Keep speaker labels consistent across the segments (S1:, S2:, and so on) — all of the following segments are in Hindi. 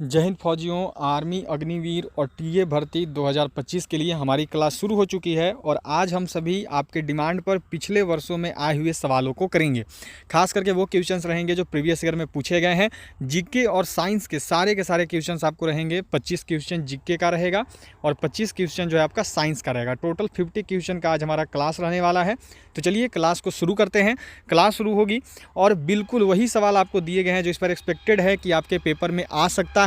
S1: जय हिंद फौजियों। आर्मी अग्निवीर और टीए भर्ती 2025 के लिए हमारी क्लास शुरू हो चुकी है और आज हम सभी आपके डिमांड पर पिछले वर्षों में आए हुए सवालों को करेंगे। खास करके वो क्वेश्चंस रहेंगे जो प्रीवियस ईयर में पूछे गए हैं। जीके और साइंस के सारे क्वेश्चंस आपको रहेंगे। 25 क्वेश्चन जीके का रहेगा और 25 क्वेश्चन जो है आपका साइंस का रहेगा। टोटल 50 क्वेश्चन का आज हमारा क्लास रहने वाला है। तो चलिए क्लास को शुरू करते हैं। क्लास शुरू होगी और बिल्कुल वही सवाल आपको दिए गए हैं जो इस पर एक्सपेक्टेड है कि आपके पेपर में आ सकता है।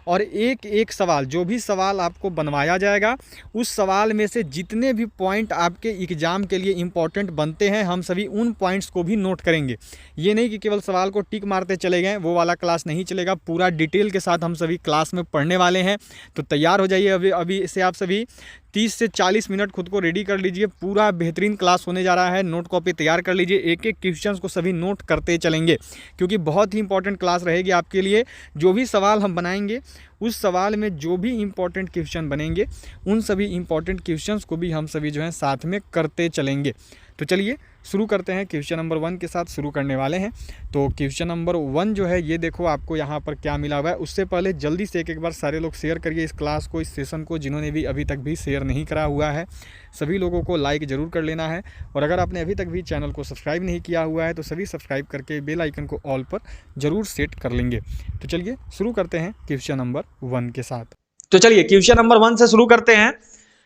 S1: और एक एक सवाल, जो भी सवाल आपको बनवाया जाएगा उस सवाल में से जितने भी पॉइंट आपके एग्जाम के लिए इंपॉर्टेंट बनते हैं हम सभी उन पॉइंट्स को भी नोट करेंगे। ये नहीं कि केवल सवाल को टिक मारते चले गए, वो वाला क्लास नहीं चलेगा। पूरा डिटेल के साथ हम सभी क्लास में पढ़ने वाले हैं। तो तैयार हो जाइए। अभी से आप सभी 30 से 40 मिनट खुद को रेडी कर लीजिए। पूरा बेहतरीन क्लास होने जा रहा है। नोट कॉपी तैयार कर लीजिए। एक एक क्वेश्चंस को सभी नोट करते चलेंगे क्योंकि बहुत ही इंपॉर्टेंट क्लास रहेगी आपके लिए। जो भी सवाल हम बनाएंगे उस सवाल में जो भी इंपॉर्टेंट क्वेश्चन बनेंगे उन सभी इंपॉर्टेंट क्वेश्चंस को भी हम सभी जो है साथ में करते चलेंगे। तो चलिए शुरू करते हैं। क्वेश्चन नंबर 1 के साथ शुरू करने वाले हैं। तो क्वेश्चन नंबर 1 जो है ये देखो आपको यहाँ पर क्या मिला हुआ है। उससे पहले जल्दी से एक बार सारे लोग शेयर करिए इस क्लास को, इस सेशन को। जिन्होंने भी अभी तक भी शेयर नहीं करा हुआ है सभी लोगों को लाइक ज़रूर कर लेना है। और अगर आपने अभी तक भी चैनल को सब्सक्राइब नहीं किया हुआ है तो सभी सब्सक्राइब करके बेल आइकन को ऑल पर ज़रूर सेट कर लेंगे। तो चलिए शुरू करते हैं क्वेश्चन नंबर 1 के साथ।
S2: तो चलिए क्वेश्चन नंबर 1 से शुरू करते हैं।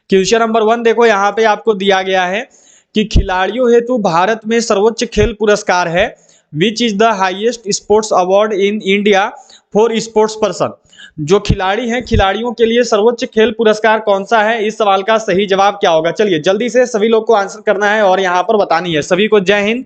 S2: क्वेश्चन नंबर 1 देखो यहाँ पे आपको दिया गया है कि खिलाड़ियों हेतु भारत में सर्वोच्च खेल पुरस्कार है। Which is the highest sports award in India for sports person. जो खिलाड़ी हैं, खिलाड़ियों के लिए सर्वोच्च खेल पुरस्कार कौन सा है? इस सवाल का सही जवाब क्या होगा? चलिए जल्दी से सभी लोग को आंसर करना है और यहाँ पर बतानी है। सभी को जय हिंद।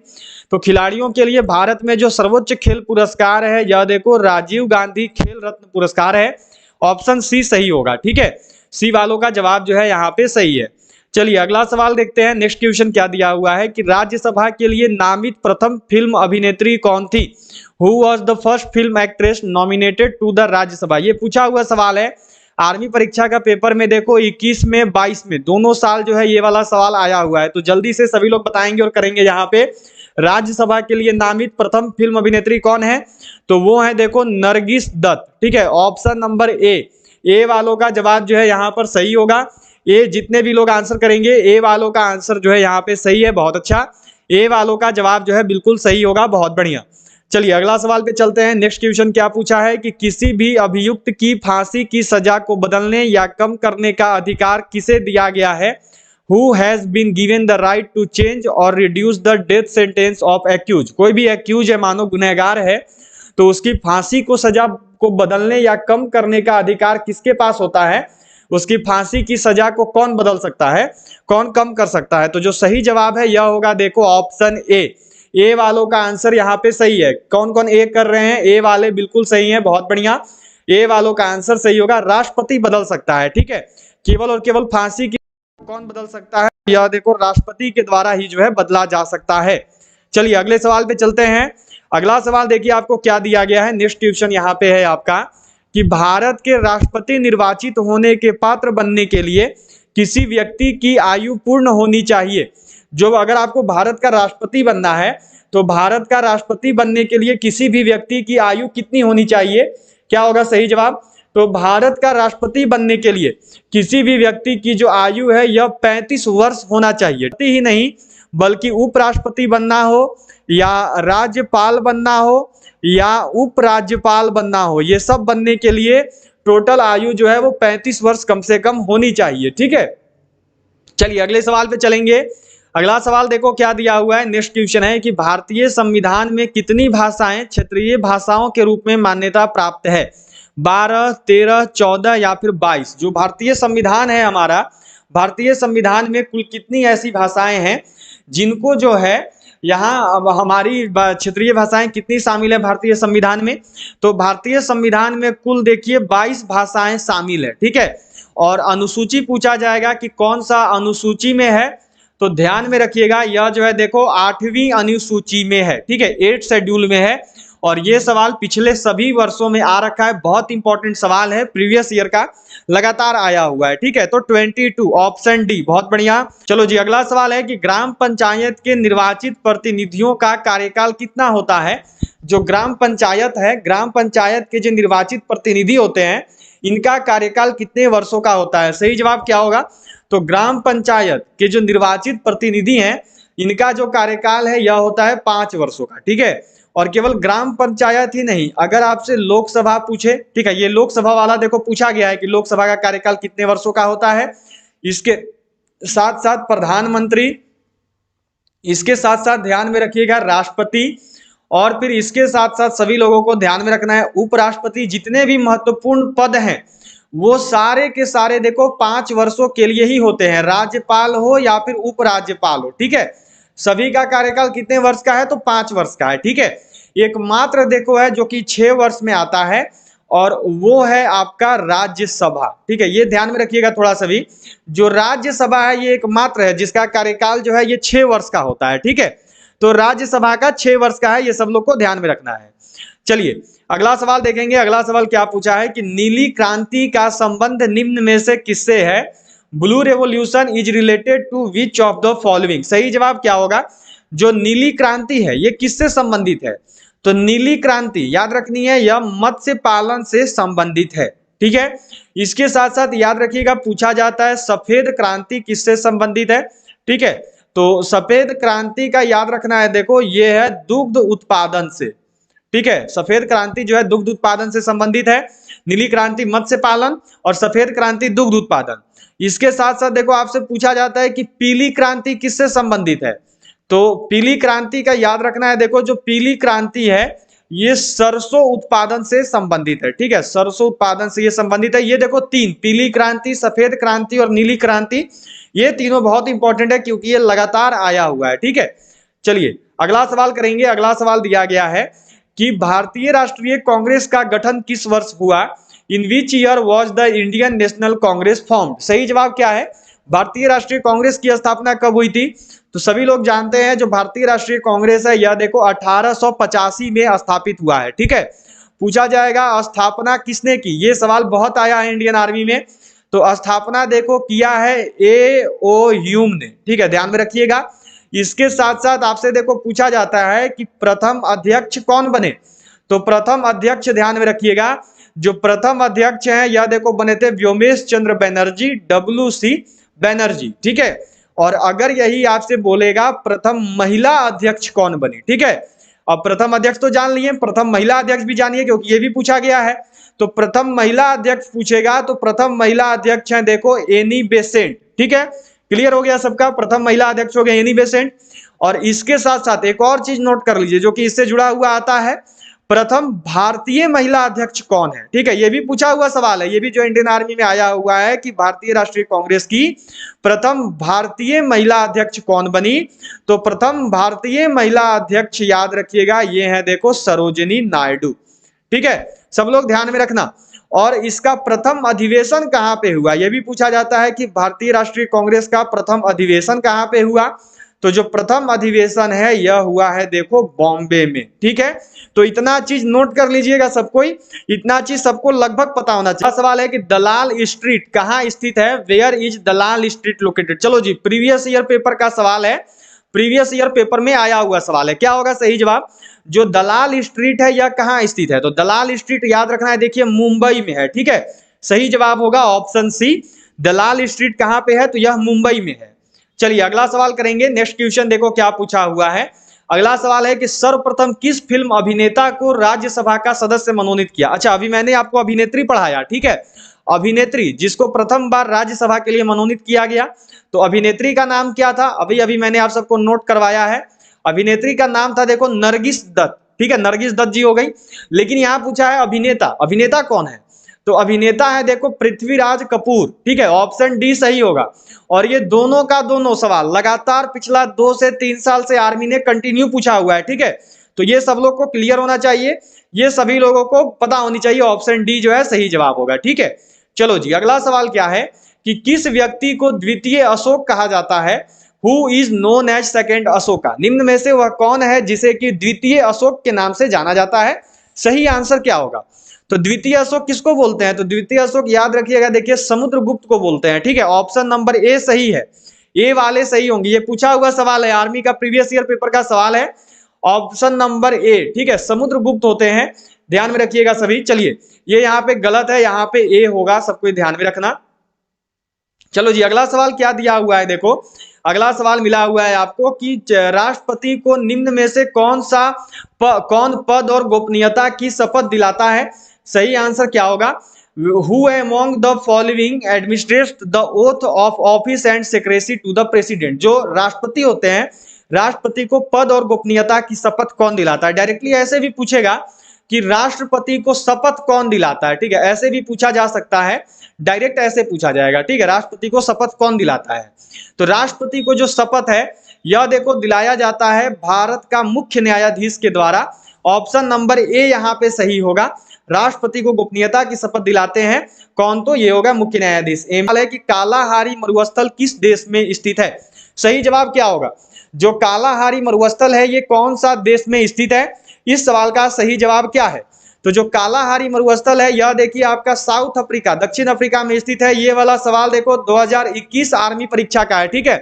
S2: तो खिलाड़ियों के लिए भारत में जो सर्वोच्च खेल पुरस्कार है यह देखो राजीव गांधी खेल रत्न पुरस्कार है। ऑप्शन सी सही होगा। ठीक है, सी वालों का जवाब जो है यहाँ पे सही है। चलिए अगला सवाल देखते हैं। नेक्स्ट क्वेश्चन क्या दिया हुआ है कि राज्यसभा के लिए नामित प्रथम फिल्म अभिनेत्री कौन थी? Who was the first film actress nominated to the Rajya Sabha. ये पूछा हुआ सवाल है आर्मी परीक्षा का पेपर में। देखो 21 में 22 में दोनों साल जो है ये वाला सवाल आया हुआ है। तो जल्दी से सभी लोग बताएंगे और करेंगे। यहाँ पे राज्यसभा के लिए नामित प्रथम फिल्म अभिनेत्री कौन है? तो वो है देखो नरगिस दत्त। ठीक है, ऑप्शन नंबर ए वालों का जवाब जो है यहाँ पर सही होगा। ए जितने भी लोग आंसर करेंगे ए वालों का आंसर जो है यहाँ पे सही है। बहुत अच्छा, ए वालों का जवाब जो है बिल्कुल सही होगा। बहुत बढ़िया। चलिए अगला सवाल पे चलते हैं। नेक्स्ट क्वेश्चन क्या पूछा है कि किसी भी अभियुक्त की फांसी की सजा को बदलने या कम करने का अधिकार किसे दिया गया है? Who has been given the right to change or reduce the death sentence of accused। कोई भी accused है, मानो गुनहगार है, तो उसकी फांसी को सजा को बदलने या कम करने का अधिकार किसके पास होता है? उसकी फांसी की सजा को कौन बदल सकता है, कौन कम कर सकता है? तो जो सही जवाब है यह होगा देखो ऑप्शन ए वालों का आंसर यहाँ पे सही है। कौन कौन ए कर रहे हैं? ए वाले बिल्कुल सही है। बहुत बढ़िया, ए वालों का आंसर सही होगा। राष्ट्रपति बदल सकता है। ठीक है, केवल और केवल फांसी की कौन बदल सकता है? यह देखो राष्ट्रपति के द्वारा ही जो है बदला जा सकता है। चलिए अगले सवाल पे चलते हैं। अगला सवाल देखिए आपको क्या दिया गया है। नेक्स्ट क्वेश्चन यहाँ पे है आपका कि भारत के राष्ट्रपति निर्वाचित होने के पात्र बनने के लिए किसी व्यक्ति की आयु पूर्ण होनी चाहिए। जो अगर आपको भारत का राष्ट्रपति बनना है तो भारत का राष्ट्रपति बनने के लिए किसी भी व्यक्ति की आयु कितनी होनी चाहिए? क्या होगा सही जवाब? तो भारत का राष्ट्रपति बनने के लिए किसी भी व्यक्ति की जो आयु है यह 35 वर्ष होना चाहिए। ही नहीं बल्कि उपराष्ट्रपति बनना हो या राज्यपाल बनना हो या उपराज्यपाल बनना हो, ये सब बनने के लिए टोटल आयु जो है वो 35 वर्ष कम से कम होनी चाहिए। ठीक है, चलिए अगले सवाल पे चलेंगे। अगला सवाल देखो क्या दिया हुआ है। नेक्स्ट क्वेश्चन है कि भारतीय संविधान में कितनी भाषाएं क्षेत्रीय भाषाओं के रूप में मान्यता प्राप्त है? 12, 13, 14 या फिर 22। जो भारतीय संविधान है हमारा, भारतीय संविधान में कुल कितनी ऐसी भाषाएं हैं जिनको जो है यहाँ अब हमारी क्षेत्रीय भाषाएं कितनी शामिल है भारतीय संविधान में? तो भारतीय संविधान में कुल देखिए 22 भाषाएं शामिल है। ठीक है, और अनुसूची पूछा जाएगा कि कौन सा अनुसूची में है, तो ध्यान में रखिएगा यह जो है देखो 8वीं अनुसूची में है। ठीक है, 8th शेड्यूल में है और ये सवाल पिछले सभी वर्षों में आ रखा है, बहुत इंपॉर्टेंट सवाल है, प्रीवियस ईयर का लगातार आया हुआ है। ठीक है, तो 22 ऑप्शन डी, बहुत बढ़िया। चलो जी, अगला सवाल है कि ग्राम पंचायत के निर्वाचित प्रतिनिधियों का कार्यकाल कितना होता है। जो ग्राम पंचायत है, ग्राम पंचायत के जो निर्वाचित प्रतिनिधि होते हैं, इनका कार्यकाल कितने वर्षों का होता है। सही जवाब क्या होगा, तो ग्राम पंचायत के जो निर्वाचित प्रतिनिधि हैं, इनका जो कार्यकाल है यह होता है 5 वर्षों का। ठीक है, और केवल ग्राम पंचायत ही नहीं, अगर आपसे लोकसभा पूछे, ठीक है, ये लोकसभा वाला देखो पूछा गया है कि लोकसभा का कार्यकाल कितने वर्षों का होता है। इसके साथ साथ प्रधानमंत्री, इसके साथ साथ ध्यान में रखिएगा राष्ट्रपति, और फिर इसके साथ साथ सभी लोगों को ध्यान में रखना है उपराष्ट्रपति, जितने भी महत्वपूर्ण पद हैं वो सारे के सारे देखो 5 वर्षों के लिए ही होते हैं, राज्यपाल हो या फिर उपराज्यपाल हो। ठीक है, सभी का कार्यकाल कितने वर्ष का है, तो 5 वर्ष का है। ठीक है, एकमात्र देखो है जो कि 6 वर्ष में आता है, और वो है आपका राज्यसभा। ठीक है, ये ध्यान में रखिएगा थोड़ा सा भी, जो राज्यसभा है ये एकमात्र है जिसका कार्यकाल जो है ये 6 वर्ष का होता है। ठीक है, तो राज्यसभा का 6 वर्ष का है, ये सब लोग को ध्यान में रखना है। चलिए अगला सवाल देखेंगे। अगला सवाल क्या पूछा है कि नीली क्रांति का संबंध निम्न में से किससे है। Blue revolution is related to which of the following. सही जवाब क्या होगा, जो नीली क्रांति है ये किससे संबंधित है, तो नीली क्रांति याद रखनी है, यह मत्स्य पालन से संबंधित है। ठीक है, इसके साथ साथ याद रखिएगा पूछा जाता है सफेद क्रांति किससे संबंधित है। ठीक है, तो सफेद क्रांति का याद रखना है, देखो ये है दुग्ध उत्पादन से। ठीक है, सफेद क्रांति जो है दुग्ध उत्पादन से संबंधित है, नीली क्रांति मत्स्य पालन और सफेद क्रांति दुग्ध उत्पादन। इसके साथ साथ देखो आपसे पूछा जाता है कि पीली क्रांति किससे संबंधित है, तो पीली क्रांति का याद रखना है, देखो जो पीली क्रांति है ये सरसों उत्पादन से संबंधित है। ठीक है, सरसों उत्पादन से ये संबंधित है। ये देखो 3, पीली क्रांति, सफेद क्रांति और नीली क्रांति, ये तीनों बहुत इंपॉर्टेंट है क्योंकि ये लगातार आया हुआ है। ठीक है, चलिए अगला सवाल करेंगे। अगला सवाल दिया गया है कि भारतीय राष्ट्रीय कांग्रेस का गठन किस वर्ष हुआ। In which year was the Indian National Congress formed. सही जवाब क्या है, भारतीय राष्ट्रीय कांग्रेस की स्थापना कब हुई थी, तो सभी लोग जानते हैं जो भारतीय राष्ट्रीय कांग्रेस है यह देखो 1885 में स्थापित हुआ है। ठीक है, पूछा जाएगा स्थापना किसने की, ये सवाल बहुत आया है इंडियन आर्मी में, तो स्थापना देखो किया है ए.ओ. ह्यूम ने। ठीक है, ध्यान में रखिएगा। इसके साथ साथ आपसे देखो पूछा जाता है कि प्रथम अध्यक्ष कौन बने, तो प्रथम अध्यक्ष ध्यान में रखिएगा, जो प्रथम अध्यक्ष हैं यह देखो बने थे व्योमेश चंद्र बनर्जी, WC बनर्जी। ठीक है, और अगर यही आपसे बोलेगा प्रथम महिला अध्यक्ष कौन बनी। ठीक है, अब प्रथम अध्यक्ष तो जान लिए, प्रथम महिला अध्यक्ष भी जानिए क्योंकि ये भी पूछा गया है। तो प्रथम महिला अध्यक्ष पूछेगा तो प्रथम महिला अध्यक्ष है देखो एनी बेसेंट। ठीक है, क्लियर हो गया सबका, प्रथम महिला अध्यक्ष हो गए एनी बेसेंट। और इसके साथ साथ एक और चीज नोट कर लीजिए जो कि इससे जुड़ा हुआ आता है, प्रथम भारतीय महिला अध्यक्ष कौन है। ठीक है, ये भी पूछा हुआ सवाल है, ये भी जो इंडियन आर्मी में आया हुआ है कि भारतीय राष्ट्रीय कांग्रेस की प्रथम भारतीय महिला अध्यक्ष कौन बनी, तो प्रथम भारतीय महिला अध्यक्ष याद रखिएगा ये है देखो सरोजिनी नायडू। ठीक है, सब लोग ध्यान में रखना। और इसका प्रथम अधिवेशन कहां पे हुआ, यह भी पूछा जाता है कि भारतीय राष्ट्रीय कांग्रेस का प्रथम अधिवेशन कहां पे हुआ, तो जो प्रथम अधिवेशन है यह हुआ है देखो बॉम्बे में। ठीक है, तो इतना चीज नोट कर लीजिएगा सबको, इतना चीज सबको लगभग पता होना चाहिए। सवाल है कि दलाल स्ट्रीट कहां स्थित है, where is Dalal street located. चलो जी, प्रीवियस ईयर पेपर का सवाल है, प्रीवियस ईयर पेपर में आया हुआ सवाल है। क्या होगा सही जवाब, जो दलाल स्ट्रीट है यह कहां स्थित है, तो दलाल स्ट्रीट याद रखना है देखिए मुंबई में है। ठीक है, सही जवाब होगा ऑप्शन सी, दलाल स्ट्रीट कहां पे है, तो यह मुंबई में है। चलिए अगला सवाल करेंगे। नेक्स्ट क्वेश्चन देखो क्या पूछा हुआ है। अगला सवाल है कि सर्वप्रथम किस फिल्म अभिनेता को राज्यसभा का सदस्य मनोनीत किया। अच्छा, अभी मैंने आपको अभिनेत्री पढ़ाया। ठीक है, अभिनेत्री जिसको प्रथम बार राज्यसभा के लिए मनोनीत किया गया, तो अभिनेत्री का नाम क्या था, अभी अभी मैंने आप सबको नोट करवाया है। अभिनेत्री का नाम था देखो नरगिस दत्त। ठीक है, नरगिस दत्त जी हो गई। लेकिन यहाँ पूछा है अभिनेता, अभिनेता कौन है, तो अभिनेता है देखो पृथ्वीराज कपूर। ठीक है, ऑप्शन डी सही होगा। और ये दोनों का दोनों सवाल लगातार पिछला 2 से 3 साल से आर्मी ने कंटिन्यू पूछा हुआ है। ठीक है, तो ये सब लोग को क्लियर होना चाहिए, ये सभी लोगों को पता होनी चाहिए, ऑप्शन डी जो है सही जवाब होगा। ठीक है, चलो जी अगला सवाल क्या है कि किस व्यक्ति को द्वितीय अशोक कहा जाता है। Who is known as second Ashoka, निम्न में से वह कौन है जिसे कि द्वितीय अशोक के नाम से जाना जाता है? सही आंसर क्या होगा? तो द्वितीय अशोक किसको बोलते हैं? तो द्वितीय अशोक याद रखिएगा, देखिए समुद्रगुप्त को बोलते हैं। ठीक है, ऑप्शन नंबर ए सही है, ए वाले सही होंगे। ये पूछा हुआ सवाल है, आर्मी का प्रीवियस ईयर पेपर का सवाल है, ऑप्शन नंबर ए। ठीक है, समुद्रगुप्त होते हैं, ध्यान में रखिएगा सभी। चलिए, ये यहाँ पे गलत है, यहाँ पे ए होगा, सबको ध्यान में रखना। चलो जी, अगला सवाल क्या दिया हुआ है, देखो अगला सवाल मिला हुआ है आपको कि राष्ट्रपति को निम्न में से कौन पद और गोपनीयता की शपथ दिलाता है? सही आंसर क्या होगा? Who among the following administrate the oath of office and secrecy to the president. जो राष्ट्रपति होते हैं, राष्ट्रपति को पद और गोपनीयता की शपथ कौन दिलाता है? डायरेक्टली ऐसे भी पूछेगा कि राष्ट्रपति को शपथ कौन दिलाता है। ठीक है, ऐसे भी पूछा जा सकता है, डायरेक्ट ऐसे पूछा जाएगा। ठीक है, राष्ट्रपति को शपथ कौन दिलाता है? तो राष्ट्रपति को जो शपथ है यह देखो दिलाया जाता है भारत का मुख्य न्यायाधीश के द्वारा। ऑप्शन नंबर ए यहाँ पे सही होगा, राष्ट्रपति को गोपनीयता की शपथ दिलाते हैं कौन? तो ये होगा मुख्य न्यायाधीश। है कि कालाहारी मरुस्थल किस देश में स्थित है? सही जवाब क्या होगा? जो कालाहारी मरुस्थल है ये कौन सा देश में स्थित है? इस सवाल का सही जवाब क्या है? तो जो कालाहारी मरुस्थल है यह देखिए आपका साउथ अफ्रीका, दक्षिण अफ्रीका में स्थित है। ये वाला सवाल देखो 2021 आर्मी परीक्षा का है। ठीक है,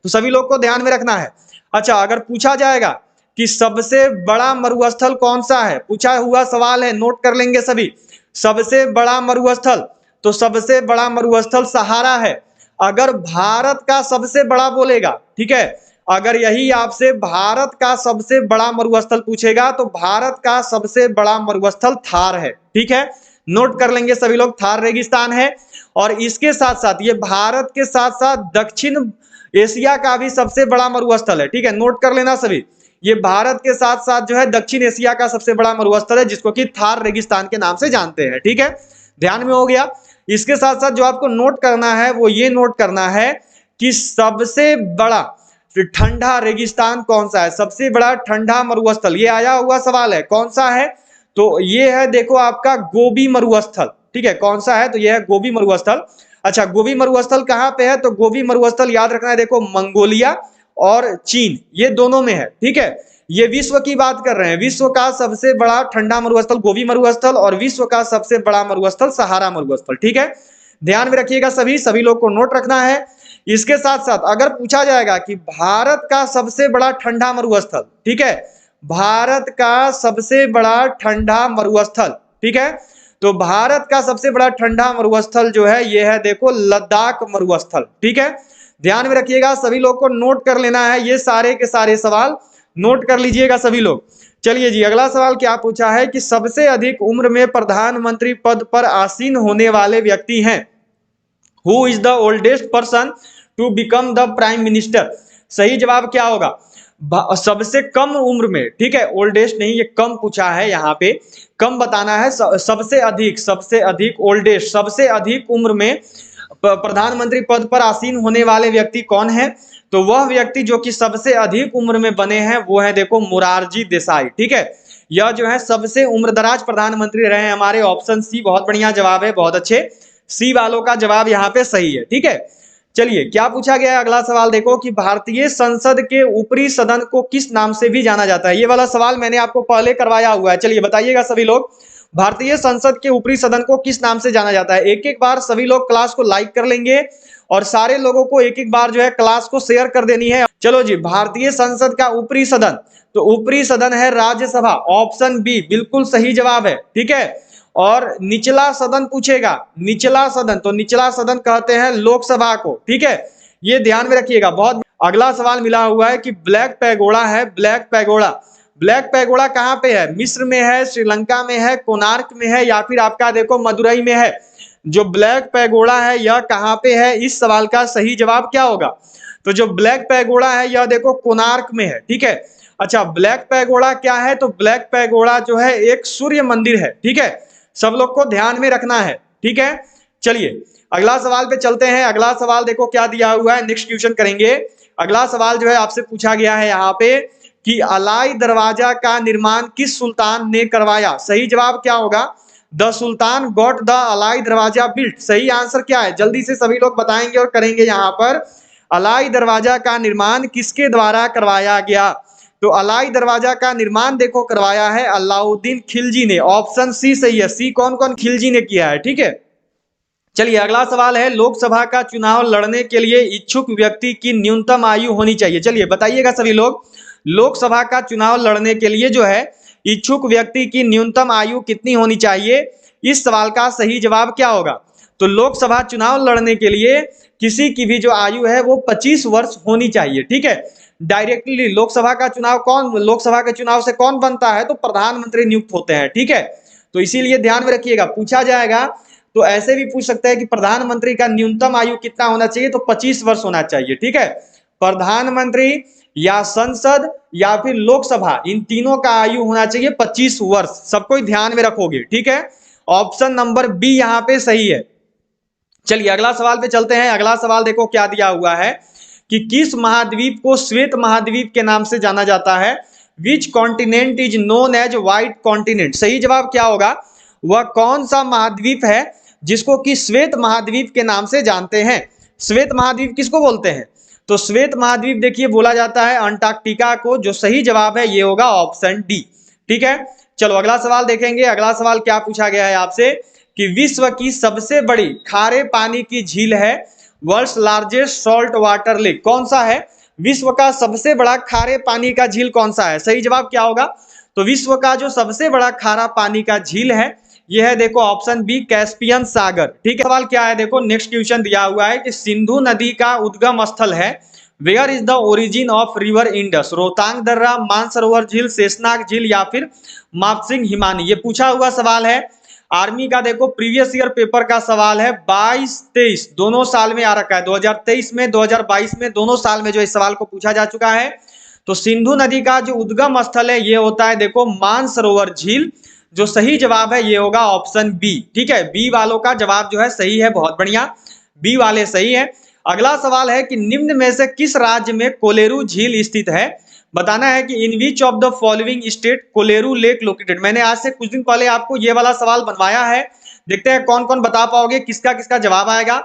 S2: तो सभी लोग को ध्यान में रखना है। अच्छा, अगर पूछा जाएगा कि सबसे बड़ा मरुस्थल कौन सा है, पूछा हुआ सवाल है, नोट कर लेंगे सभी। सबसे बड़ा मरुस्थल, तो सबसे बड़ा मरुस्थल सहारा है। अगर भारत का सबसे बड़ा बोलेगा, ठीक है, अगर यही आपसे भारत का सबसे बड़ा मरुस्थल पूछेगा तो भारत का सबसे बड़ा मरुस्थल थार है। ठीक है, नोट कर लेंगे सभी लोग, थार रेगिस्तान है। और इसके साथ साथ ये भारत के साथ साथ दक्षिण एशिया का भी सबसे बड़ा मरुस्थल है। ठीक है, नोट कर लेना सभी, ये भारत के साथ साथ जो है दक्षिण एशिया का सबसे बड़ा मरुस्थल है जिसको कि थार रेगिस्तान के नाम से जानते हैं। ठीक है, ध्यान में हो गया। इसके साथ साथ जो आपको नोट करना है वो ये नोट करना है कि सबसे बड़ा ठंडा रेगिस्तान कौन सा है? सबसे बड़ा ठंडा मरुस्थल, ये आया हुआ सवाल है, कौन सा है? तो ये है देखो आपका गोबी मरुस्थल। ठीक है, कौन सा है? तो ये है गोबी मरुस्थल। अच्छा, गोबी मरुस्थल कहाँ पे है? तो गोबी मरुस्थल याद रखना है, देखो मंगोलिया और चीन, ये दोनों में है। ठीक है, ये विश्व की बात कर रहे हैं, विश्व का सबसे बड़ा ठंडा मरुस्थल गोबी मरुस्थल और विश्व का सबसे बड़ा मरुस्थल सहारा मरुस्थल। ठीक है, ध्यान में रखिएगा सभी लोग को नोट रखना है। इसके साथ साथ अगर पूछा जाएगा कि भारत का सबसे बड़ा ठंडा मरुस्थल, ठीक है, भारत का सबसे बड़ा ठंडा मरुस्थल, ठीक है, तो भारत का सबसे बड़ा ठंडा मरुस्थल जो है ये है देखो लद्दाख मरुस्थल। ठीक है, ध्यान में रखिएगा, सभी लोग को नोट कर लेना है, ये सारे के सारे सवाल नोट कर लीजिएगा सभी लोग। चलिए जी, अगला सवाल क्या पूछा है कि सबसे अधिक उम्र में प्रधानमंत्री पद पर आसीन होने वाले व्यक्ति हैं। Who is the oldest person to become the prime minister? सही जवाब क्या होगा? सबसे कम उम्र में, ठीक है, ओल्डेस्ट नहीं, ये कम पूछा है, यहाँ पे कम बताना है। सबसे अधिक ओल्डेस्ट, सबसे अधिक उम्र में प्रधानमंत्री पद पर आसीन होने वाले व्यक्ति कौन है? तो वह व्यक्ति जो कि सबसे अधिक उम्र में बने हैं वो है देखो मोरारजी देसाई। ठीक है, यह जो है सबसे उम्रदराज प्रधानमंत्री रहे हैं हमारे। ऑप्शन सी बहुत बढ़िया जवाब है, बहुत अच्छे, सी वालों का जवाब यहाँ पे सही है। ठीक है, चलिए क्या पूछा गया है अगला सवाल देखो कि भारतीय संसद के ऊपरी सदन को किस नाम से भी जाना जाता है? ये वाला सवाल मैंने आपको पहले करवाया हुआ है। चलिए बताइएगा सभी लोग, भारतीय संसद के ऊपरी सदन को किस नाम से जाना जाता है? एक एक बार सभी लोग क्लास को लाइक कर लेंगे और सारे लोगों को एक एक बार जो है क्लास को शेयर कर देनी है। चलो जी, भारतीय संसद का ऊपरी सदन, तो ऊपरी सदन है राज्यसभा, ऑप्शन बी बिल्कुल सही जवाब है। ठीक है, और निचला सदन पूछेगा, निचला सदन, तो निचला सदन कहते हैं लोकसभा को। ठीक है, ये ध्यान में रखिएगा बहुत। अगला सवाल मिला हुआ है कि ब्लैक पैगोडा है, ब्लैक पैगोडा, ब्लैक पैगोडा कहाँ पे है? मिस्र में है, श्रीलंका में है, कोणार्क में है, या फिर आपका देखो मदुरई में है। जो ब्लैक पैगोडा है यह कहाँ पे है? इस सवाल का सही जवाब क्या होगा? तो जो ब्लैक पैगोडा है यह देखो कोणार्क में है। ठीक है, अच्छा ब्लैक पैगोडा क्या है? तो ब्लैक पैगोडा जो है एक सूर्य मंदिर है। ठीक है, सब लोग को ध्यान में रखना है। ठीक है, चलिए अगला सवाल पे चलते हैं। अगला सवाल देखो क्या दिया हुआ है, नेक्स्ट क्वेश्चन करेंगे। अगला सवाल जो है आपसे पूछा गया है यहाँ पे कि अलाई दरवाजा का निर्माण किस सुल्तान ने करवाया? सही जवाब क्या होगा? The sultan got the Alai Darwaza built. सही आंसर क्या है? जल्दी से सभी लोग बताएंगे और करेंगे यहाँ पर। अलाई दरवाजा का निर्माण किसके द्वारा करवाया गया? तो अलाई दरवाजा का निर्माण देखो करवाया है अलाउद्दीन खिलजी ने। ऑप्शन सी सही है। सी कौन कौन? खिलजी ने किया है। ठीक है, चलिए अगला सवाल है, लोकसभा का चुनाव लड़ने के लिए इच्छुक व्यक्ति की न्यूनतम आयु होनी चाहिए। चलिए बताइएगा सभी लोग, लोकसभा का चुनाव लड़ने के लिए जो है इच्छुक व्यक्ति की न्यूनतम आयु कितनी होनी चाहिए? इस सवाल का सही जवाब क्या होगा? तो लोकसभा चुनाव लड़ने के लिए किसी की भी जो आयु है वो 25 वर्ष होनी चाहिए। ठीक है, डायरेक्टली लोकसभा का चुनाव लोकसभा के चुनाव से कौन बनता है? तो प्रधानमंत्री नियुक्त होते हैं। ठीक है, तो इसीलिए ध्यान में रखिएगा, पूछा जाएगा तो ऐसे भी पूछ सकता है कि प्रधानमंत्री का न्यूनतम आयु कितना होना चाहिए? तो 25 वर्ष होना चाहिए। ठीक है, प्रधानमंत्री या संसद या फिर लोकसभा, इन तीनों का आयु होना चाहिए 25 वर्ष। सबको ध्यान में रखोगे। ठीक है, ऑप्शन नंबर बी यहाँ पे सही है। चलिए अगला सवाल पे चलते हैं। अगला सवाल देखो क्या दिया हुआ है कि किस महाद्वीप को श्वेत महाद्वीप के नाम से जाना जाता है? Which continent is known as white continent? सही जवाब क्या होगा? वह कौन सा महाद्वीप है जिसको कि श्वेत महाद्वीप के नाम से जानते हैं? श्वेत महाद्वीप किसको बोलते हैं? तो श्वेत महाद्वीप देखिए बोला जाता है अंटार्कटिका को। जो सही जवाब है ये होगा ऑप्शन डी। ठीक है, चलो अगला सवाल देखेंगे। अगला सवाल क्या पूछा गया है आपसे कि विश्व की सबसे बड़ी खारे पानी की झील है world's largest salt water lake, कौन सा है? विश्व का सबसे बड़ा खारे पानी का झील कौन सा है? सही जवाब क्या होगा? तो विश्व का जो सबसे बड़ा खारा पानी का झील है यह है देखो ऑप्शन बी, कैस्पियन सागर। ठीक है, सवाल क्या है देखो, नेक्स्ट क्वेश्चन दिया हुआ है कि सिंधु नदी का उद्गम स्थल है where is the origin of river Indus? Rohtang दर्रा, मानसरोवर झील, शेषनाग झील या फिर मापसिंग हिमानी? ये पूछा हुआ सवाल है आर्मी का। देखो प्रीवियस ईयर पेपर का सवाल है, 22-23 दोनों साल में आ रखा है। 2023 में 2022 में दोनों साल में जो इस सवाल को पूछा जा चुका है। तो सिंधु नदी का जो उद्गम स्थल है ये होता है देखो मानसरोवर झील। जो सही जवाब है ये होगा ऑप्शन बी। ठीक है, बी वालों का जवाब जो है सही है, बहुत बढ़िया, बी वाले सही है। अगला सवाल है कि निम्न में से किस राज्य में कोलेरू झील स्थित है? बताना है कि in which of the following state Kolleru lake located. मैंने आज से कुछ दिन पहले आपको ये वाला सवाल बनवाया है, देखते हैं कौन कौन बता पाओगे, किसका किसका जवाब आएगा।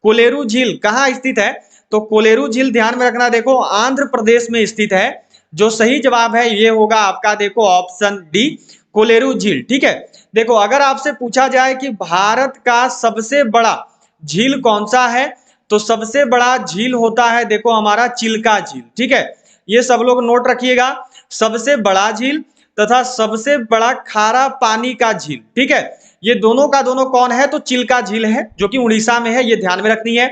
S2: कोलेरू झील कहाँ स्थित है? तो कोलेरू झील ध्यान में रखना देखो आंध्र प्रदेश में स्थित है। जो सही जवाब है ये होगा आपका देखो ऑप्शन डी, कोलेरू झील। ठीक है, देखो अगर आपसे पूछा जाए कि भारत का सबसे बड़ा झील कौन सा है, तो सबसे बड़ा झील होता है देखो हमारा चिल्का झील। ठीक है, ये सब लोग नोट रखिएगा, सबसे बड़ा झील तथा सबसे बड़ा खारा पानी का झील। ठीक है, ये दोनों का दोनों कौन है? तो चिल्का झील है जो कि उड़ीसा में है, ये ध्यान में रखनी है।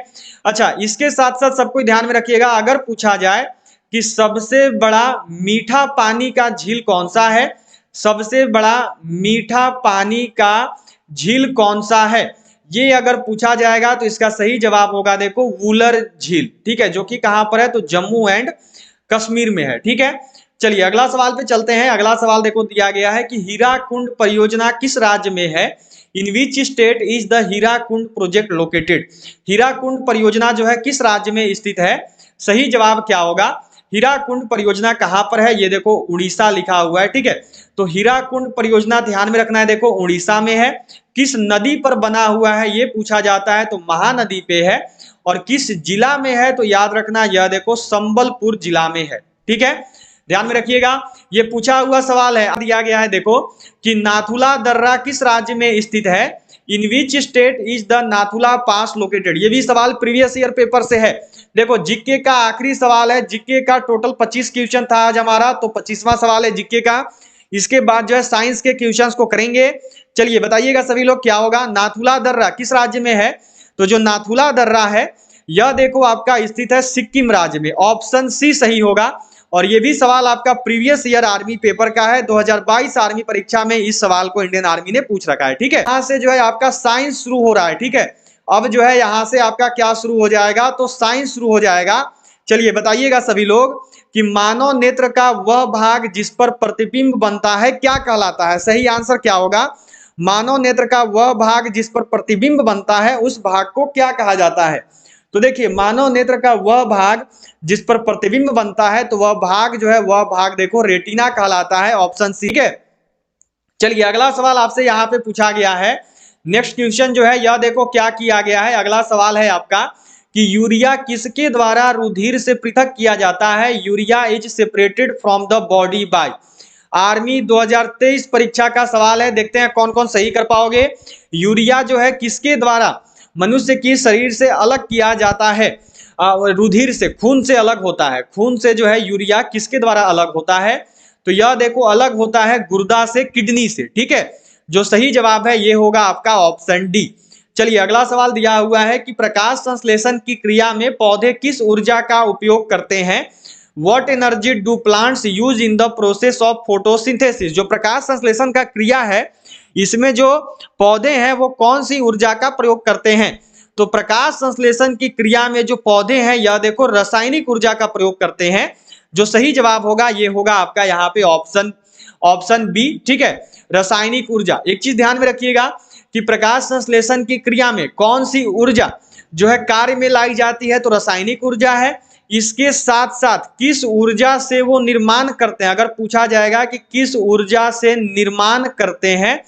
S2: अच्छा, इसके साथ साथ सबको ध्यान में रखिएगा, अगर पूछा जाए कि सबसे बड़ा मीठा पानी का झील कौन सा है, सबसे बड़ा मीठा पानी का झील कौन सा है, ये अगर पूछा जाएगा तो इसका सही जवाब होगा देखो वुलर झील। ठीक है, जो कि कहां पर है? तो जम्मू एंड कश्मीर में है। ठीक है, चलिए अगला सवाल पे चलते हैं। अगला सवाल देखो दिया गया है कि हीराकुंड परियोजना किस राज्य में है? In which state is the Hirakud project located? Hirakud परियोजना जो है किस राज्य में स्थित है? सही जवाब क्या होगा? हीराकुंड परियोजना कहां पर है? ये देखो उड़ीसा लिखा हुआ है। ठीक है, तो हीराकुंड परियोजना ध्यान में रखना है देखो उड़ीसा में है। किस नदी पर बना हुआ है ये पूछा जाता है, तो महानदी पे है। और किस जिला में है? तो याद रखना यह देखो संबलपुर जिला में है। ठीक है, ध्यान में रखिएगा, ये पूछा हुआ सवाल है। दिया गया है देखो कि नाथुला दर्रा किस राज्य में स्थित है? In which state is the Nathu La pass located? ये भी सवाल प्रीवियस ईयर पेपर से है। देखो जीके का आखिरी सवाल है, जीके का टोटल 25 क्वेश्चन था आज हमारा, तो 25वां सवाल है जीके का। इसके बाद जो है साइंस के क्वेश्चंस को करेंगे। चलिए बताइएगा सभी लोग क्या होगा, नाथुला दर्रा किस राज्य में है? तो जो नाथुला दर्रा है यह देखो आपका स्थित है सिक्किम राज्य में, ऑप्शन सी सही होगा। और ये भी सवाल आपका प्रीवियस ईयर आर्मी पेपर का है, 2022 आर्मी परीक्षा में इस सवाल को इंडियन आर्मी ने पूछ रखा है। ठीक है, यहाँ से जो है आपका साइंस शुरू हो रहा है। ठीक है, अब जो है यहाँ से आपका क्या शुरू हो जाएगा? तो साइंस शुरू हो जाएगा। चलिए बताइएगा सभी लोग कि मानव नेत्र का वह भाग जिस पर प्रतिबिंब बनता है क्या कहलाता है? सही आंसर क्या होगा? मानव नेत्र का वह भाग जिस पर प्रतिबिंब बनता है उस भाग को क्या कहा जाता है? तो देखिए मानव नेत्र का वह भाग जिस पर प्रतिबिंब बनता है तो वह भाग जो है वह भाग देखो रेटिना कहलाता है, ऑप्शन सी। ठीक है, चलिए अगला सवाल आपसे यहाँ पे पूछा गया है। नेक्स्ट क्वेश्चन जो है यह देखो क्या किया गया है। अगला सवाल है आपका कि यूरिया किसके द्वारा रुधिर से पृथक किया जाता है? Urea is separated from the body by. Army 2023 परीक्षा का सवाल है, देखते हैं कौन कौन सही कर पाओगे। यूरिया जो है किसके द्वारा मनुष्य की शरीर से अलग किया जाता है? रुधिर से, खून से अलग होता है। खून से जो है यूरिया किसके द्वारा अलग होता है? तो यह देखो अलग होता है गुर्दा से, किडनी से। ठीक है, जो सही जवाब है ये होगा आपका ऑप्शन डी। चलिए अगला सवाल दिया हुआ है कि प्रकाश संश्लेषण की क्रिया में पौधे किस ऊर्जा का उपयोग करते हैं? What energy do plants use in the process of photosynthesis? जो प्रकाश संश्लेषण का क्रिया है इसमें जो पौधे हैं वो कौन सी ऊर्जा का प्रयोग करते हैं? तो प्रकाश संश्लेषण की क्रिया में जो पौधे हैं यह देखो रासायनिक ऊर्जा का प्रयोग करते हैं। जो सही जवाब होगा ये होगा आपका यहाँ पे ऑप्शन बी। ठीक है, रासायनिक ऊर्जा। एक चीज ध्यान में रखिएगा कि प्रकाश संश्लेषण की क्रिया में कौन सी ऊर्जा जो है कार्य में लाई जाती है? तो रासायनिक ऊर्जा है। इसके साथ साथ किस ऊर्जा से वो निर्माण करते हैं? अगर पूछा जाएगा कि किस ऊर्जा से निर्माण करते हैं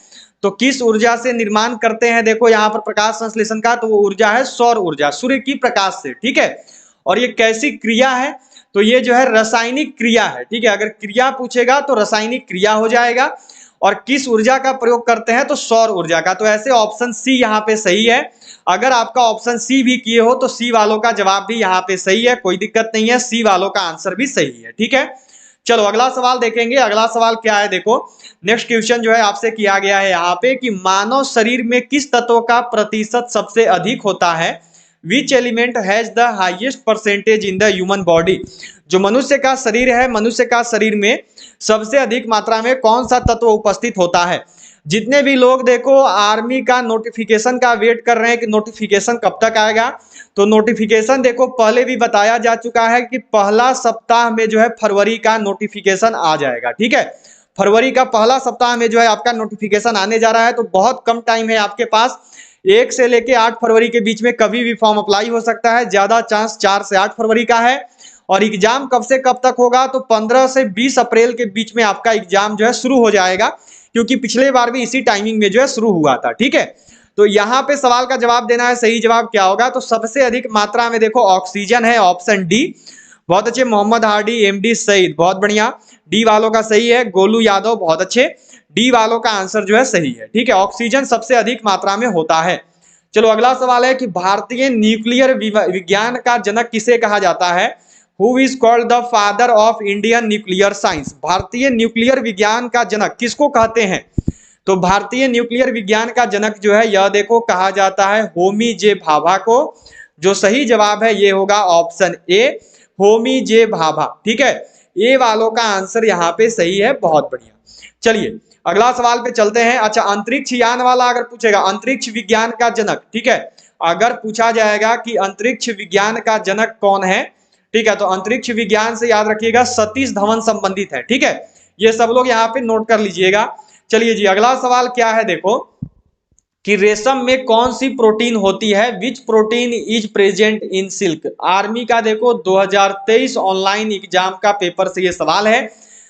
S2: तो किस ऊर्जा से निर्माण करते हैं, देखो यहाँ पर प्रकाश संश्लेषण का, तो वो ऊर्जा है सौर ऊर्जा, सूर्य की प्रकाश से। ठीक है, और ये कैसी क्रिया है? तो ये जो है रासायनिक क्रिया है। ठीक है, अगर क्रिया पूछेगा तो रासायनिक क्रिया हो जाएगा। और किस ऊर्जा का प्रयोग करते हैं? तो सौर ऊर्जा का। तो ऐसे ऑप्शन सी यहाँ पे सही है। अगर आपका ऑप्शन सी भी किए हो तो सी वालों का जवाब भी यहाँ पे सही है, कोई दिक्कत नहीं है, सी वालों का आंसर भी सही है। ठीक है, चलो अगला सवाल देखेंगे। अगला सवाल क्या है, देखो नेक्स्ट क्वेश्चन जो है आपसे किया गया है यहाँ पे कि मानव शरीर में किस तत्व का प्रतिशत सबसे अधिक होता है? Which element has the highest percentage in the human body? जो मनुष्य का शरीर है, मनुष्य का शरीर में सबसे अधिक मात्रा में कौन सा तत्व उपस्थित होता है? जितने भी लोग देखो आर्मी का नोटिफिकेशन का वेट कर रहे हैं कि नोटिफिकेशन कब तक आएगा, तो नोटिफिकेशन देखो पहले भी बताया जा चुका है कि पहला सप्ताह में जो है फरवरी का नोटिफिकेशन आ जाएगा। ठीक है, फरवरी का पहला सप्ताह में जो है आपका नोटिफिकेशन आने जा रहा है। तो बहुत कम टाइम है आपके पास, 1 से लेके 8 फरवरी के बीच में कभी भी फॉर्म अप्लाई हो सकता है। ज्यादा चांस 4 से 8 फरवरी का है। और एग्जाम कब से कब तक होगा? तो 15 से 20 अप्रैल के बीच में आपका एग्जाम जो है शुरू हो जाएगा, क्योंकि पिछले बार भी इसी टाइमिंग में जो है शुरू हुआ था। ठीक है, तो यहाँ पे सवाल का जवाब देना है, सही जवाब क्या होगा? तो सबसे अधिक मात्रा में देखो ऑक्सीजन है, ऑप्शन डी। बहुत अच्छे, मोहम्मद हार्डी, एमडी सईद, बहुत बढ़िया। डी वालों का सही है, गोलू यादव, बहुत अच्छे। डी वालों का आंसर जो है सही है। ठीक है, ऑक्सीजन सबसे अधिक मात्रा में होता है। चलो अगला सवाल है कि भारतीय न्यूक्लियर विज्ञान का जनक किसे कहा जाता है? Who is called the father of Indian nuclear science? भारतीय न्यूक्लियर विज्ञान का जनक किसको कहते हैं? तो भारतीय न्यूक्लियर विज्ञान का जनक जो है यह देखो कहा जाता है होमी जे भाभा को। जो सही जवाब है ये होगा ऑप्शन ए, होमी जे भाभा। ठीक है, ए वालों का आंसर यहाँ पे सही है, बहुत बढ़िया। चलिए अगला सवाल पे चलते हैं। अच्छा, अंतरिक्ष यान वाला अगर पूछेगा अंतरिक्ष विज्ञान का जनक, ठीक है, अगर पूछा जाएगा कि अंतरिक्ष विज्ञान का जनक कौन है, ठीक है, तो अंतरिक्ष विज्ञान से याद रखिएगा सतीश धवन संबंधित है। ठीक है, ये सब लोग यहाँ पे नोट कर लीजिएगा। चलिए जी अगला सवाल क्या है, देखो कि रेशम में कौन सी प्रोटीन होती है? विच protein is present in silk? Army का देखो 2023 ऑनलाइन एग्जाम का पेपर से ये सवाल है।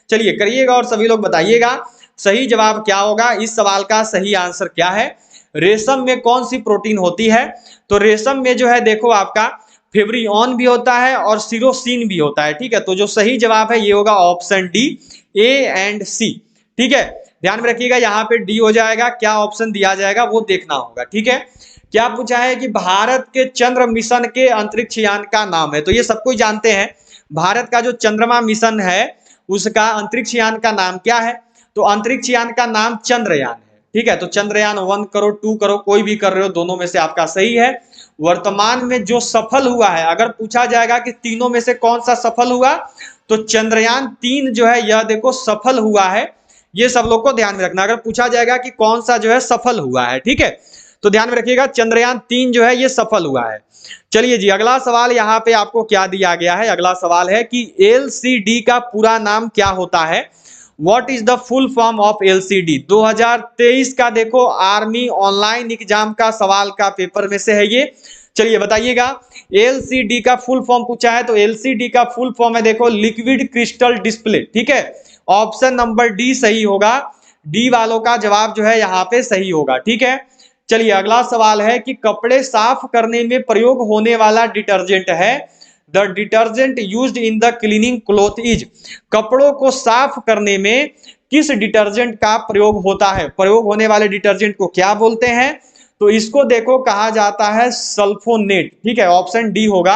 S2: चलिए करिएगा और सभी लोग बताइएगा सही जवाब क्या होगा। इस सवाल का सही आंसर क्या है? रेशम में कौन सी प्रोटीन होती है? तो रेशम में जो है देखो आपका फेब्रियन भी होता है और सिरोसिन भी होता है। ठीक है, तो जो सही जवाब है ये होगा ऑप्शन डी, ए एंड सी। ठीक है, ध्यान में रखिएगा यहाँ पे डी हो जाएगा, क्या ऑप्शन दिया जाएगा वो देखना होगा। ठीक है, क्या पूछा है कि भारत के चंद्र मिशन के अंतरिक्ष यान का नाम है? तो ये सब कोई जानते हैं, भारत का जो चंद्रमा मिशन है उसका अंतरिक्ष यान का नाम क्या है? तो अंतरिक्ष यान का नाम चंद्रयान है। ठीक है, तो चंद्रयान 1 करो 2 करो, कोई भी कर रहे हो, दोनों में से आपका सही है। वर्तमान में जो सफल हुआ है, अगर पूछा जाएगा कि तीनों में से कौन सा सफल हुआ, तो चंद्रयान 3 जो है यह देखो सफल हुआ है। ये सब लोग को ध्यान में रखना, अगर पूछा जाएगा कि कौन सा जो है सफल हुआ है। ठीक है, तो ध्यान में रखिएगा चंद्रयान 3 जो है ये सफल हुआ है। चलिए जी अगला सवाल यहाँ पे आपको क्या दिया गया है? अगला सवाल है कि LCD का पूरा नाम क्या होता है? What is the full form of LCD? 2023 का देखो आर्मी ऑनलाइन एग्जाम का सवाल का पेपर में से है ये। चलिए बताइएगा, LCD का फुल फॉर्म पूछा है, तो LCD का फुल फॉर्म है देखो लिक्विड क्रिस्टल डिस्प्ले। ठीक है, ऑप्शन नंबर डी सही होगा, डी वालों का जवाब जो है यहाँ पे सही होगा। ठीक है, चलिए अगला सवाल है कि कपड़े साफ करने में प्रयोग होने वाला डिटर्जेंट है। The detergent used in the cleaning cloth is. कपड़ों को साफ करने में किस डिटर्जेंट का प्रयोग होता है? प्रयोग होने वाले डिटर्जेंट को क्या बोलते हैं? तो इसको देखो कहा जाता है सल्फोनेट। ठीक है, ऑप्शन डी होगा।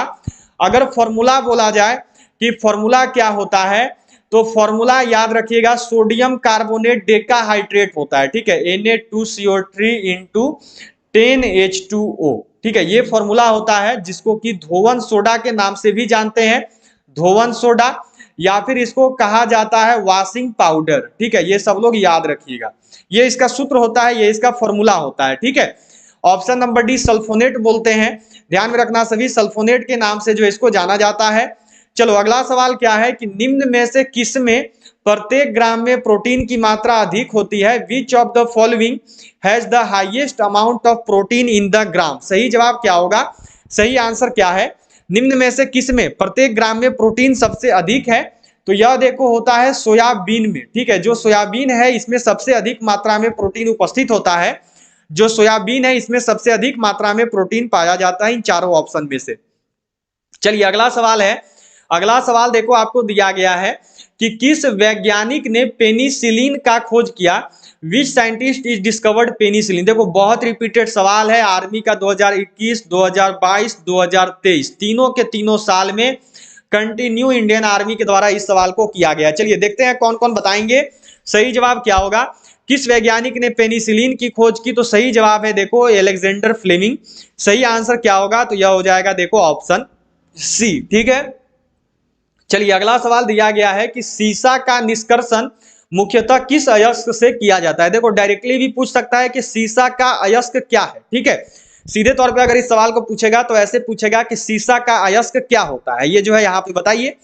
S2: अगर फॉर्मूला बोला जाए कि फॉर्मूला क्या होता है, तो फॉर्मूला याद रखिएगा, सोडियम कार्बोनेट डेकाहाइड्रेट होता है। ठीक है, Na2CO3 इंटू 10H2O। ठीक है, ये फॉर्मूला होता है जिसको कि धोवन सोडा के नाम से भी जानते हैं, धोवन सोडा, या फिर इसको कहा जाता है वॉशिंग पाउडर। ठीक है, ये सब लोग याद रखिएगा, ये इसका सूत्र होता है, ये इसका फॉर्मूला होता है। ठीक है, ऑप्शन नंबर डी सल्फोनेट बोलते हैं। ध्यान में रखना सभी, सल्फोनेट के नाम से जो इसको जाना जाता है। चलो अगला सवाल क्या है कि निम्न में से किस में प्रत्येक ग्राम में प्रोटीन की मात्रा अधिक होती है? Which of the following has the highest amount of protein in the gram? सही जवाब क्या होगा? सही आंसर क्या है? निम्न में से किस में प्रत्येक ग्राम में प्रोटीन सबसे अधिक है? तो यह देखो होता है सोयाबीन में। ठीक है, जो सोयाबीन है इसमें सबसे अधिक मात्रा में प्रोटीन उपस्थित होता है। जो सोयाबीन है इसमें सबसे अधिक मात्रा में प्रोटीन पाया जाता है इन चारों ऑप्शन में से। चलिए अगला सवाल है। अगला सवाल देखो आपको दिया गया है कि किस वैज्ञानिक ने पेनिसिलिन का खोज किया? Which scientist is discovered penicillin? देखो बहुत रिपीटेड सवाल है, आर्मी का 2021, 2022, 2023 तीनों के तीनों साल में कंटिन्यू इंडियन आर्मी के द्वारा इस सवाल को किया गया। चलिए देखते हैं कौन कौन बताएंगे। सही जवाब क्या होगा? किस वैज्ञानिक ने पेनिसिलिन की खोज की? तो सही जवाब है देखो एलेक्जेंडर फ्लेमिंग। सही आंसर क्या होगा? तो यह हो जाएगा देखो ऑप्शन सी। ठीक है, चलिए अगला सवाल दिया गया है कि सीसा का निष्कर्षण मुख्यतः किस अयस्क से किया जाता है? देखो डायरेक्टली भी पूछ सकता है कि सीसा का अयस्क क्या है। ठीक है, सीधे तौर पे अगर इस सवाल को पूछेगा तो ऐसे पूछेगा कि सीसा का अयस्क क्या होता है, ये जो है यहाँ पे बताइए।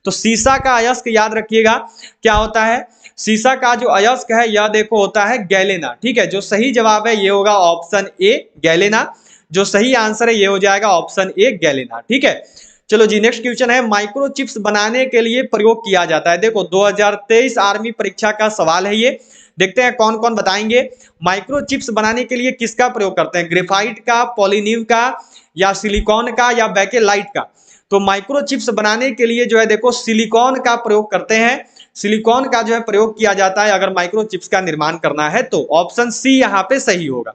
S2: तो सीसा का अयस्क याद रखिएगा क्या होता है। सीसा का जो अयस्क है यह देखो होता है गैलेना। ठीक है, जो सही जवाब है ये होगा ऑप्शन ए गैलेना। जो सही आंसर है ये हो जाएगा ऑप्शन ए गैलेना। ठीक है, चलो जी नेक्स्ट क्वेश्चन है, माइक्रोचिप्स बनाने के लिए प्रयोग किया जाता है। देखो 2023 आर्मी परीक्षा का सवाल है ये। देखते हैं कौन कौन बताएंगे। माइक्रोचिप्स बनाने के लिए किसका प्रयोग करते हैं? ग्रेफाइट का, पॉलीनिव का, या सिलिकॉन का, या बेकेलाइट का? तो माइक्रोचिप्स बनाने के लिए जो है देखो सिलिकॉन का प्रयोग करते हैं। सिलिकॉन का जो है प्रयोग किया जाता है अगर माइक्रोचिप्स का निर्माण करना है तो। ऑप्शन सी यहाँ पे सही होगा।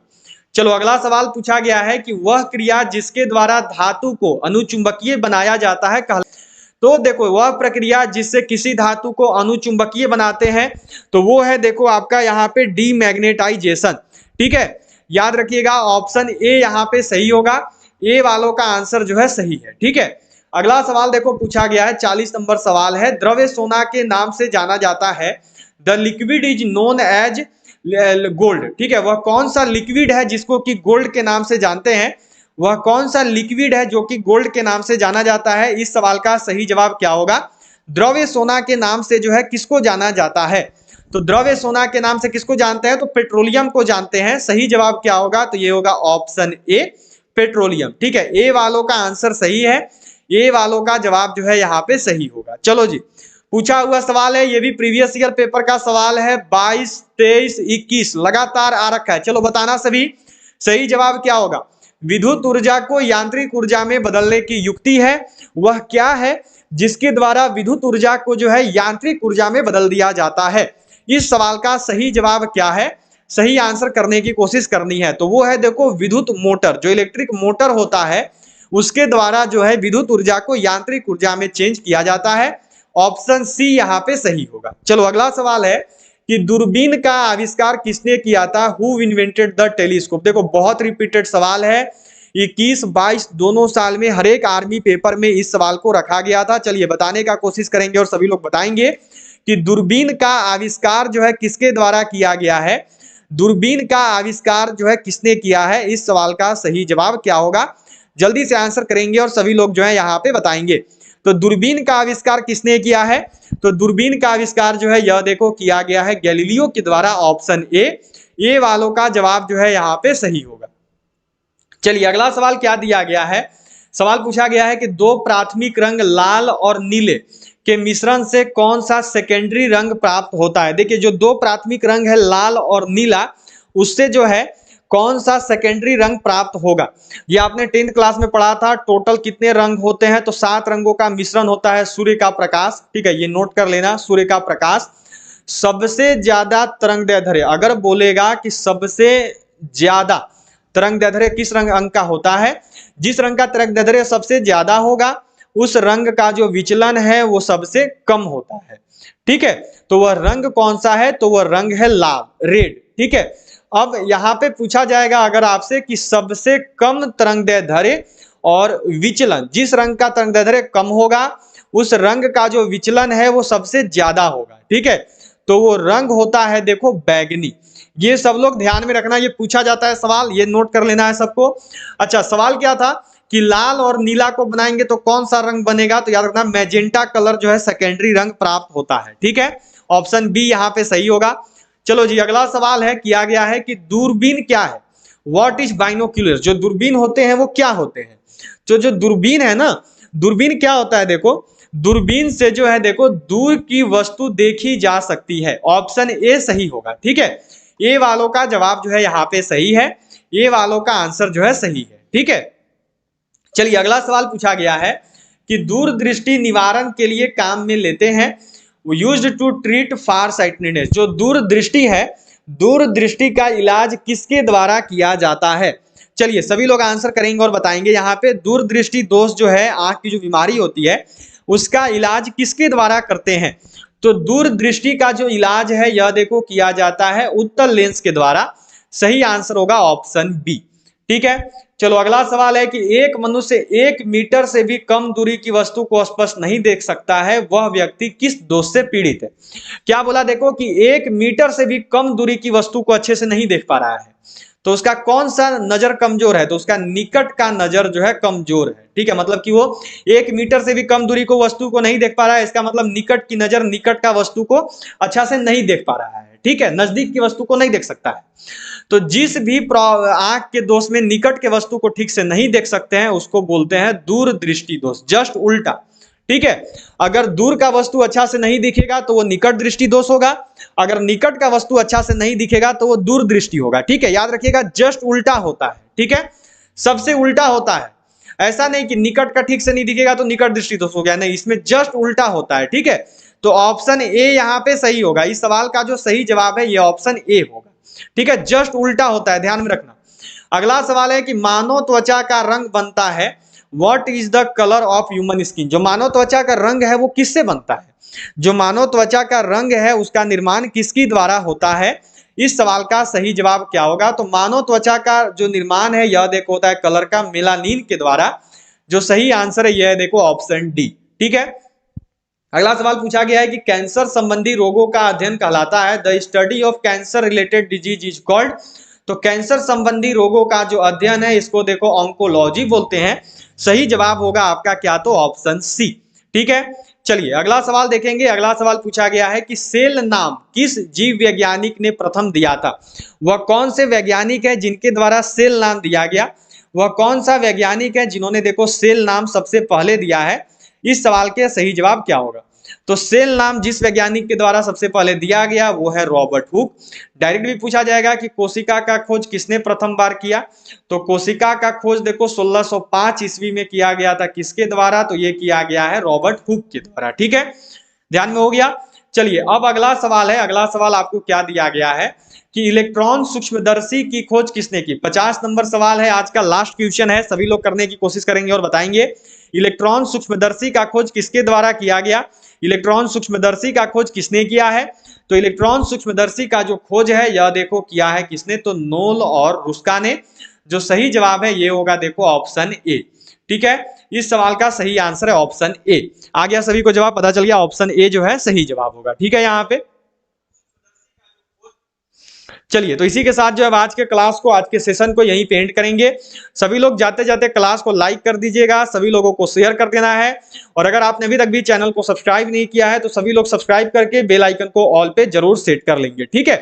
S2: चलो अगला सवाल पूछा गया है कि वह क्रिया जिसके द्वारा धातु को अनुचुंबकीय बनाया जाता है तो देखो वह प्रक्रिया जिससे किसी धातु को अनुचुंबकीय बनाते हैं तो वो है देखो आपका यहाँ पे डीमैग्नेटाइजेशन। ठीक है, याद रखिएगा ऑप्शन ए यहाँ पे सही होगा। ए वालों का आंसर जो है सही है। ठीक है, अगला सवाल देखो पूछा गया है 40 नंबर सवाल है, द्रव्य सोना के नाम से जाना जाता है। The liquid is known as gold. ठीक है, वह कौन सा लिक्विड है जिसको कि गोल्ड के नाम से जानते हैं? वह कौन सा लिक्विड है जो कि गोल्ड के नाम से जाना जाता है? इस सवाल का सही जवाब क्या होगा? द्रव्य सोना के नाम से जो है किसको जाना जाता है? तो द्रव्य सोना के नाम से किसको जानते हैं? तो पेट्रोलियम को जानते हैं। सही जवाब क्या होगा? तो ये होगा ऑप्शन ए पेट्रोलियम। ठीक है, ए वालों का आंसर सही है। ए वालों का जवाब जो है यहाँ पे सही होगा। चलो जी पूछा हुआ सवाल है, ये भी प्रीवियस ईयर पेपर का सवाल है, 22, 23, 21 लगातार आ रखा है। चलो बताना सभी सही जवाब क्या होगा? विद्युत ऊर्जा को यांत्रिक ऊर्जा में बदलने की युक्ति है, वह क्या है जिसके द्वारा विद्युत ऊर्जा को जो है यांत्रिक ऊर्जा में बदल दिया जाता है? इस सवाल का सही जवाब क्या है? सही आंसर करने की कोशिश करनी है तो वो है देखो विद्युत मोटर। जो इलेक्ट्रिक मोटर होता है उसके द्वारा जो है विद्युत ऊर्जा को यांत्रिक ऊर्जा में चेंज किया जाता है। ऑप्शन सी यहाँ पे सही होगा। चलो अगला सवाल है कि दूरबीन का आविष्कार किसने किया था? Who invented the telescope? देखो बहुत रिपीटेड सवाल है, 21, 22 दोनों साल में हर एक आर्मी पेपर में इस सवाल को रखा गया था। चलिए बताने का कोशिश करेंगे और सभी लोग बताएंगे कि दूरबीन का आविष्कार जो है किसके द्वारा किया गया है? दूरबीन का आविष्कार जो है किसने किया है? इस सवाल का सही जवाब क्या होगा? जल्दी से आंसर करेंगे और सभी लोग जो है यहाँ पे बताएंगे। तो दूरबीन का आविष्कार किसने किया है? तो दूरबीन का आविष्कार जो है यह देखो किया गया है गैलीलियो के द्वारा। ऑप्शन ए वालों का जवाब जो है यहाँ पे सही होगा। चलिए अगला सवाल क्या दिया गया है? सवाल पूछा गया है कि दो प्राथमिक रंग लाल और नीले के मिश्रण से कौन सा सेकेंडरी रंग प्राप्त होता है? देखिए जो दो प्राथमिक रंग है लाल और नीला, उससे जो है कौन सा सेकेंडरी रंग प्राप्त होगा। ये आपने 10th क्लास में पढ़ा था। टोटल कितने रंग होते हैं, तो 7 रंगों का मिश्रण होता है सूर्य का प्रकाश। ठीक है, ये नोट कर लेना, सूर्य का प्रकाश सबसे ज्यादा तरंगदैर्ध्य। अगर बोलेगा कि सबसे ज्यादा तरंगदैर्ध्य किस रंग का होता है, जिस रंग का तरंगदैर्ध्य सबसे ज्यादा होगा उस रंग का जो विचलन है वो सबसे कम होता है। ठीक है, तो वह रंग कौन सा है, तो वह रंग है लाल, रेड। ठीक है, अब यहां पे पूछा जाएगा अगर आपसे कि सबसे कम तरंगदैर्ध्य और विचलन, जिस रंग का तरंगदैर्ध्य कम होगा उस रंग का जो विचलन है वो सबसे ज्यादा होगा। ठीक है, तो वो रंग होता है देखो बैगनी। ये सब लोग ध्यान में रखना, ये पूछा जाता है सवाल, ये नोट कर लेना है सबको। अच्छा, सवाल क्या था कि लाल और नीला को बनाएंगे तो कौन सा रंग बनेगा, तो याद रखना मैजेंटा कलर जो है सेकेंडरी रंग प्राप्त होता है। ठीक है, ऑप्शन बी यहां पे सही होगा। चलो जी, अगला सवाल है, किया गया है कि दूरबीन क्या है। What is binocular. जो दूरबीन होते हैं वो क्या होते हैं, जो दूरबीन है ना, दूरबीन क्या होता है, देखो दूरबीन से जो है देखो दूर की वस्तु देखी जा सकती है। ऑप्शन ए सही होगा। ठीक है, ए वालों का जवाब जो है यहाँ पे सही है, ए वालों का आंसर जो है सही है। ठीक है, चलिए अगला सवाल पूछा गया है कि दूरदृष्टि निवारण के लिए काम में लेते हैं, used to treat far sightness. जो दूरदृष्टि है, दूरदृष्टि का इलाज किसके द्वारा किया जाता है। चलिए सभी लोग आंसर करेंगे और बताएंगे। यहाँ पे दूरदृष्टि दोष जो है, आंख की जो बीमारी होती है उसका इलाज किसके द्वारा करते हैं, तो दूरदृष्टि का जो इलाज है यह देखो किया जाता है उत्तल लेंस के द्वारा। सही आंसर होगा ऑप्शन बी। ठीक है, चलो अगला सवाल है कि एक मनुष्य 1 मीटर से भी कम दूरी की वस्तु को स्पष्ट नहीं देख सकता है, वह व्यक्ति किस दोष से पीड़ित है। क्या बोला, देखो कि 1 मीटर से भी कम दूरी की वस्तु को अच्छे से नहीं देख पा रहा है, तो उसका कौन सा नजर कमजोर है, तो उसका निकट का नजर जो है कमजोर है। ठीक है, मतलब कि वो 1 मीटर से भी कम दूरी को वस्तु को नहीं देख पा रहा है, इसका मतलब निकट की नजर निकट का वस्तु को अच्छा से नहीं देख पा रहा है। ठीक है, नजदीक की वस्तु को नहीं देख सकता है। तो जिस भी आंख के दोष में निकट के वस्तु को ठीक से नहीं देख सकते हैं उसको बोलते हैं दूरदृष्टि दोष। जस्ट उल्टा। ठीक है, अगर दूर का वस्तु अच्छा से नहीं दिखेगा तो वो निकट दृष्टि दोष होगा, अगर निकट का वस्तु अच्छा से नहीं दिखेगा तो वो दूर दृष्टि होगा। ठीक है, याद रखिएगा जस्ट उल्टा होता है। ठीक है, सबसे उल्टा होता है, ऐसा नहीं कि निकट का ठीक से नहीं दिखेगा तो निकट दृष्टि दोष हो गया, नहीं, इसमें जस्ट उल्टा होता है। ठीक है, तो ऑप्शन ए यहाँ पे सही होगा। इस सवाल का जो सही जवाब है ये ऑप्शन ए होगा। ठीक है, जस्ट उल्टा होता है, ध्यान में रखना। अगला सवाल है कि मानव त्वचा का रंग बनता है, what is the colour of human skin. जो मानव त्वचा का रंग है वो किससे बनता है, जो मानव त्वचा का रंग है उसका निर्माण किसके द्वारा होता है। इस सवाल का सही जवाब क्या होगा, तो मानव त्वचा का जो निर्माण है यह देखो होता है कलर का मेलानिन के द्वारा। जो सही आंसर है यह देखो ऑप्शन डी। ठीक है, अगला सवाल पूछा गया है कि कैंसर संबंधी रोगों का अध्ययन कहलाता है, the study of cancer related disease is called. तो कैंसर संबंधी रोगों का जो अध्ययन है इसको देखो ऑन्कोलॉजी बोलते हैं। सही जवाब होगा आपका क्या, तो ऑप्शन सी। ठीक है, चलिए अगला सवाल देखेंगे। अगला सवाल पूछा गया है कि सेल नाम किस जीव वैज्ञानिक ने प्रथम दिया था। वह कौन से वैज्ञानिक है जिनके द्वारा सेल नाम दिया गया, वह कौन सा वैज्ञानिक है जिन्होंने देखो सेल नाम सबसे पहले दिया है। इस सवाल के सही जवाब क्या होगा, तो सेल नाम जिस वैज्ञानिक के द्वारा सबसे पहले दिया गया वो है रॉबर्ट हुक। डायरेक्ट भी पूछा जाएगा कि कोशिका का खोज किसने प्रथम बार किया, तो कोशिका का खोज देखो 1605 ईस्वी में किया गया था, किसके द्वारा, तो ये किया गया है रॉबर्ट हुक के द्वारा। ठीक है, ध्यान में हो गया। चलिए अब अगला सवाल है। अगला सवाल आपको क्या दिया गया है कि इलेक्ट्रॉन सूक्ष्मदर्शी की खोज किसने की। 50 नंबर सवाल है, आज का लास्ट क्वेश्चन है, सभी लोग करने की कोशिश करेंगे और बताएंगे इलेक्ट्रॉन सूक्ष्मदर्शी का खोज किसके द्वारा किया गया। इलेक्ट्रॉन सूक्ष्मदर्शी का खोज किसने किया है, तो इलेक्ट्रॉन सूक्ष्मदर्शी का जो खोज है यह देखो किया है किसने, तो नोल और रुस्का ने। जो सही जवाब है ये होगा देखो ऑप्शन ए। ठीक है, इस सवाल का सही आंसर है ऑप्शन ए। आ गया सभी को जवाब, पता चल गया, ऑप्शन ए जो है सही जवाब होगा। ठीक है, यहाँ पे चलिए तो इसी के साथ जो है आज के क्लास को, आज के सेशन को यहीं पे एंड करेंगे। सभी लोग जाते जाते क्लास को लाइक कर दीजिएगा, सभी लोगों को शेयर कर देना है, और अगर आपने अभी तक भी चैनल को सब्सक्राइब नहीं किया है तो सभी लोग सब्सक्राइब करके बेल आइकन को ऑल पे जरूर सेट कर लेंगे। ठीक है,